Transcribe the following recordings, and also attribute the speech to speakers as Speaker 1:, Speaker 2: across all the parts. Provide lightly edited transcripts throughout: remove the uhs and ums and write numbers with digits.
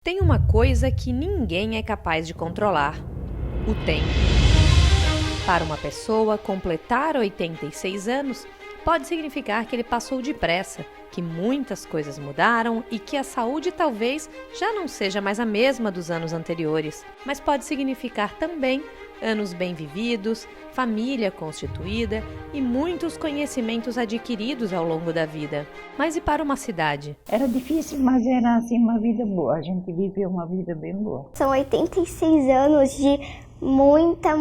Speaker 1: Tem uma coisa que ninguém é capaz de controlar: o tempo. Para uma pessoa, completar 86 anos pode significar que ele passou depressa, que muitas coisas mudaram e que a saúde talvez já não seja mais a mesma dos anos anteriores. Mas pode significar também anos bem vividos, família constituída e muitos conhecimentos adquiridos ao longo da vida. Mas e para uma cidade?
Speaker 2: Era difícil, mas era assim uma vida boa. A gente viveu uma vida bem boa.
Speaker 3: São 86 anos de muita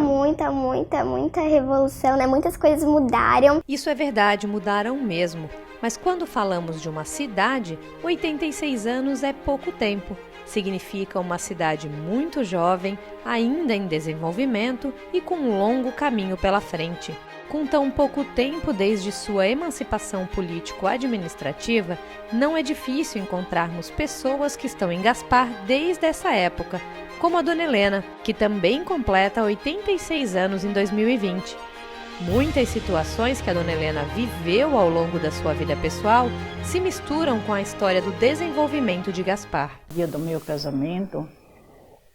Speaker 3: revolução, né? Muitas coisas mudaram.
Speaker 1: Isso é verdade, mudaram mesmo. Mas quando falamos de uma cidade, 86 anos é pouco tempo. Significa uma cidade muito jovem, ainda em desenvolvimento e com um longo caminho pela frente. Com tão pouco tempo desde sua emancipação político-administrativa, não é difícil encontrarmos pessoas que estão em Gaspar desde essa época, como a Dona Helena, que também completa 86 anos em 2020. Muitas situações que a Dona Helena viveu ao longo da sua vida pessoal se misturam com a história do desenvolvimento de Gaspar.
Speaker 2: No dia do meu casamento,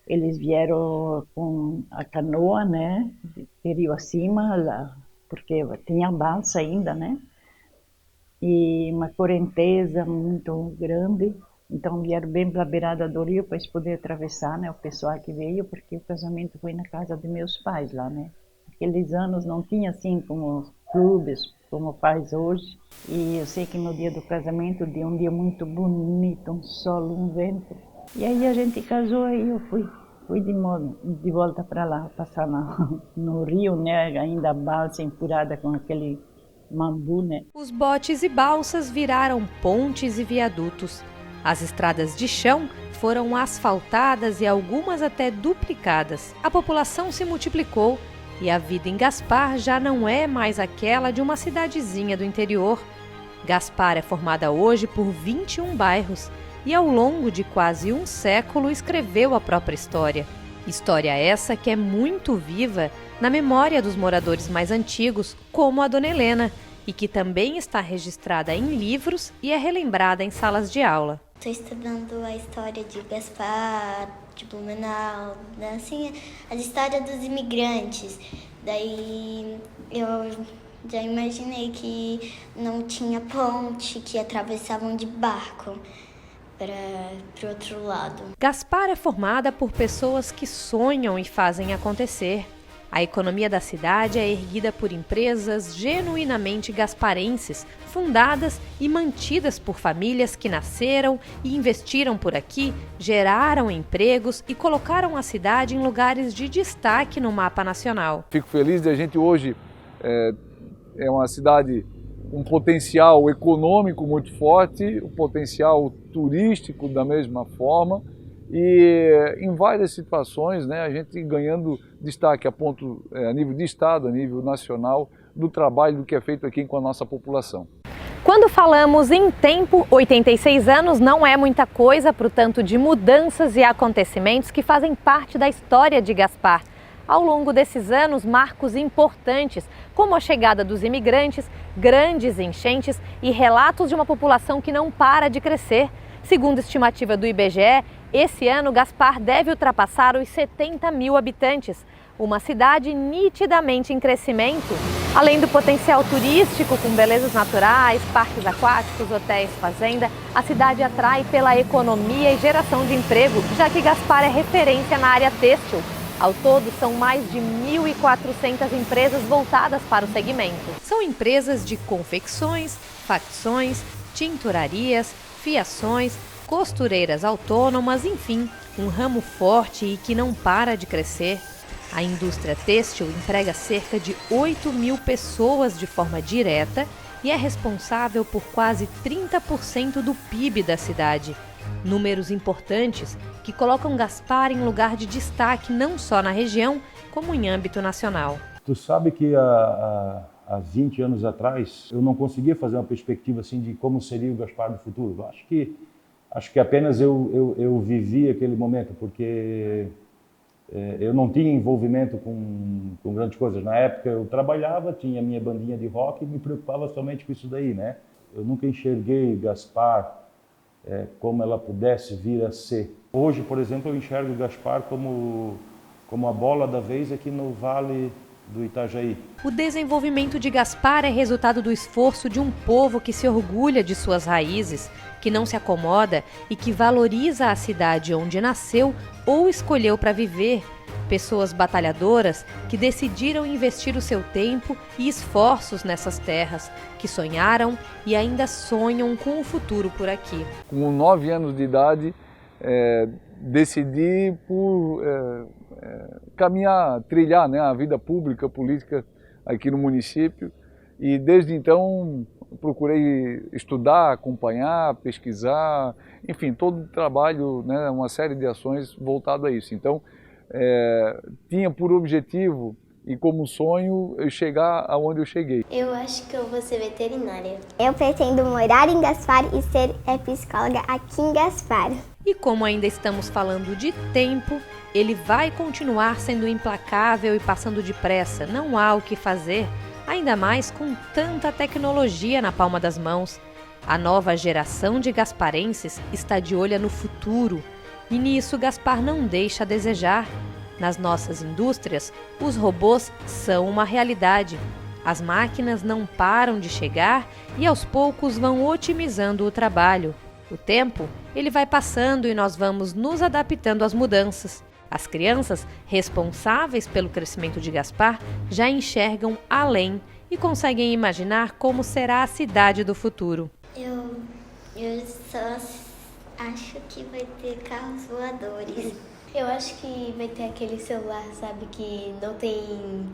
Speaker 2: eles vieram com a canoa, né, de rio acima, lá, porque tinha balsa ainda, né, e uma correnteza muito grande. Então vieram bem pela beirada do rio para eles poderem atravessar, né, o pessoal que veio, porque o casamento foi na casa de meus pais lá, né. Aqueles anos não tinha assim como os clubes, como faz hoje. E eu sei que no dia do casamento, de um dia muito bonito, um sol, um vento. E aí a gente casou e eu fui de volta para lá, passar no rio, né, ainda a balsa empurrada com aquele mambu, né.
Speaker 1: Os botes e balsas viraram pontes e viadutos. As estradas de chão foram asfaltadas e algumas até duplicadas. A população se multiplicou e a vida em Gaspar já não é mais aquela de uma cidadezinha do interior. Gaspar é formada hoje por 21 bairros e ao longo de quase um século escreveu a própria história. História essa que é muito viva na memória dos moradores mais antigos, como a Dona Helena, e que também está registrada em livros e é relembrada em salas de aula.
Speaker 3: Estou estudando a história de Gaspar, de Blumenau, né? Assim, a história dos imigrantes. Daí eu já imaginei que não tinha ponte, que atravessavam de barco para o outro lado.
Speaker 1: Gaspar é formada por pessoas que sonham e fazem acontecer. A economia da cidade é erguida por empresas genuinamente gasparenses, fundadas e mantidas por famílias que nasceram e investiram por aqui, geraram empregos e colocaram a cidade em lugares de destaque no mapa nacional.
Speaker 4: Fico feliz de a gente hoje é uma cidade com um potencial econômico muito forte, um potencial turístico da mesma forma. E em várias situações, né, a gente ganhando destaque a nível de Estado, a nível nacional, do trabalho do que é feito aqui com a nossa população.
Speaker 1: Quando falamos em tempo, 86 anos não é muita coisa para o tanto de mudanças e acontecimentos que fazem parte da história de Gaspar. Ao longo desses anos, marcos importantes, como a chegada dos imigrantes, grandes enchentes e relatos de uma população que não para de crescer. Segundo a estimativa do IBGE, esse ano Gaspar deve ultrapassar os 70 mil habitantes, uma cidade nitidamente em crescimento. Além do potencial turístico com belezas naturais, parques aquáticos, hotéis, fazenda, a cidade atrai pela economia e geração de emprego, já que Gaspar é referência na área têxtil. Ao todo, são mais de 1.400 empresas voltadas para o segmento. São empresas de confecções, facções, tinturarias, fiações, costureiras autônomas, enfim, um ramo forte e que não para de crescer. A indústria têxtil emprega cerca de 8 mil pessoas de forma direta e é responsável por quase 30% do PIB da cidade. Números importantes que colocam Gaspar em lugar de destaque não só na região, como em âmbito nacional.
Speaker 5: Tu sabe que há 20 anos atrás eu não conseguia fazer uma perspectiva assim de como seria o Gaspar do futuro. Acho que apenas eu vivi aquele momento, porque eu não tinha envolvimento com grandes coisas. Na época eu trabalhava, tinha minha bandinha de rock e me preocupava somente com isso daí, né? Eu nunca enxerguei Gaspar como ela pudesse vir a ser. Hoje, por exemplo, eu enxergo Gaspar como a bola da vez aqui no Vale do Itajaí.
Speaker 1: O desenvolvimento de Gaspar é resultado do esforço de um povo que se orgulha de suas raízes, que não se acomoda e que valoriza a cidade onde nasceu ou escolheu para viver. Pessoas batalhadoras que decidiram investir o seu tempo e esforços nessas terras, que sonharam e ainda sonham com o futuro por aqui.
Speaker 4: Com 9 anos de idade, decidi por trilhar, né, a vida pública, política aqui no município, e desde então procurei estudar, acompanhar, pesquisar, enfim, todo o trabalho, né, uma série de ações voltado a isso. Então, tinha por objetivo e como sonho eu chegar aonde eu cheguei.
Speaker 3: Eu acho que eu vou ser veterinária.
Speaker 6: Eu pretendo morar em Gaspar e ser psicóloga aqui em Gaspar.
Speaker 1: E como ainda estamos falando de tempo, ele vai continuar sendo implacável e passando depressa. Não há o que fazer, ainda mais com tanta tecnologia na palma das mãos. A nova geração de gasparenses está de olho no futuro. E nisso Gaspar não deixa a desejar. Nas nossas indústrias, os robôs são uma realidade. As máquinas não param de chegar e aos poucos vão otimizando o trabalho. O tempo, ele vai passando e nós vamos nos adaptando às mudanças. As crianças, responsáveis pelo crescimento de Gaspar, já enxergam além e conseguem imaginar como será a cidade do futuro.
Speaker 3: Eu só acho que vai ter carros voadores. Eu acho que vai ter aquele celular, sabe, que não tem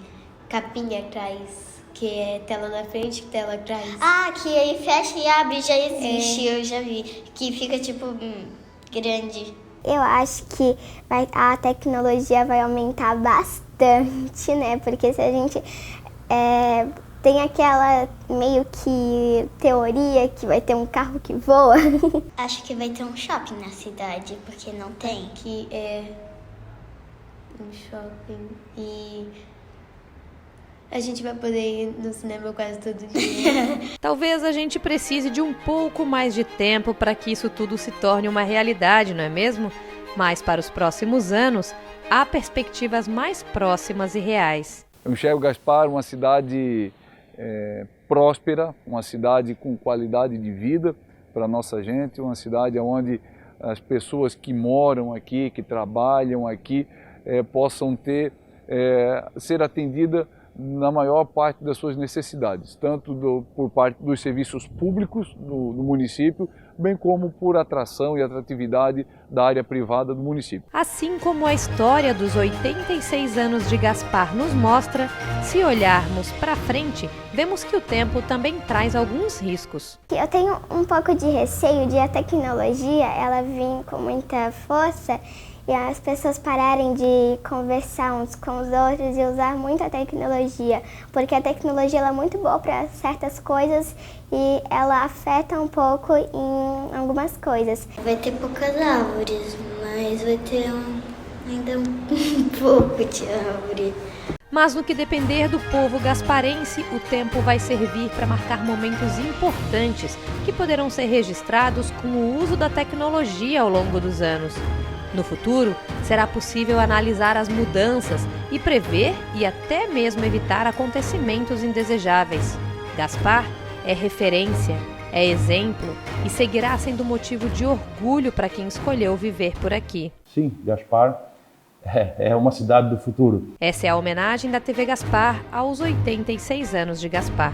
Speaker 3: capinha atrás, que é tela na frente e tela atrás.
Speaker 6: Ah, que aí fecha e abre, já existe.
Speaker 3: Eu já vi, que fica tipo grande.
Speaker 6: Eu acho que a tecnologia vai aumentar bastante, né? Porque se a gente tem aquela meio que teoria que vai ter um carro que voa.
Speaker 3: Acho que vai ter um shopping na cidade, porque não tem. Que é um shopping e a gente vai poder ir no cinema quase todo dia.
Speaker 1: Talvez a gente precise de um pouco mais de tempo para que isso tudo se torne uma realidade, não é mesmo? Mas para os próximos anos, há perspectivas mais próximas e reais.
Speaker 4: Eu enxergo Gaspar uma cidade próspera, uma cidade com qualidade de vida para a nossa gente, uma cidade onde as pessoas que moram aqui, que trabalham aqui, possam ser atendidas na maior parte das suas necessidades, tanto por parte dos serviços públicos do município, bem como por atração e atratividade da área privada do município.
Speaker 1: Assim como a história dos 86 anos de Gaspar nos mostra, se olharmos para frente, vemos que o tempo também traz alguns riscos.
Speaker 6: Eu tenho um pouco de receio de a tecnologia ela vir com muita força e as pessoas pararem de conversar uns com os outros e usar muito a tecnologia, porque a tecnologia ela é muito boa para certas coisas e ela afeta um pouco em algumas coisas.
Speaker 3: Vai ter poucas árvores, mas vai ter ainda um pouco de árvore.
Speaker 1: Mas no que depender do povo gasparense, o tempo vai servir para marcar momentos importantes que poderão ser registrados com o uso da tecnologia ao longo dos anos. No futuro, será possível analisar as mudanças e prever e até mesmo evitar acontecimentos indesejáveis. Gaspar é referência, é exemplo e seguirá sendo motivo de orgulho para quem escolheu viver por aqui.
Speaker 5: Sim, Gaspar é uma cidade do futuro.
Speaker 1: Essa é a homenagem da TV Gaspar aos 86 anos de Gaspar.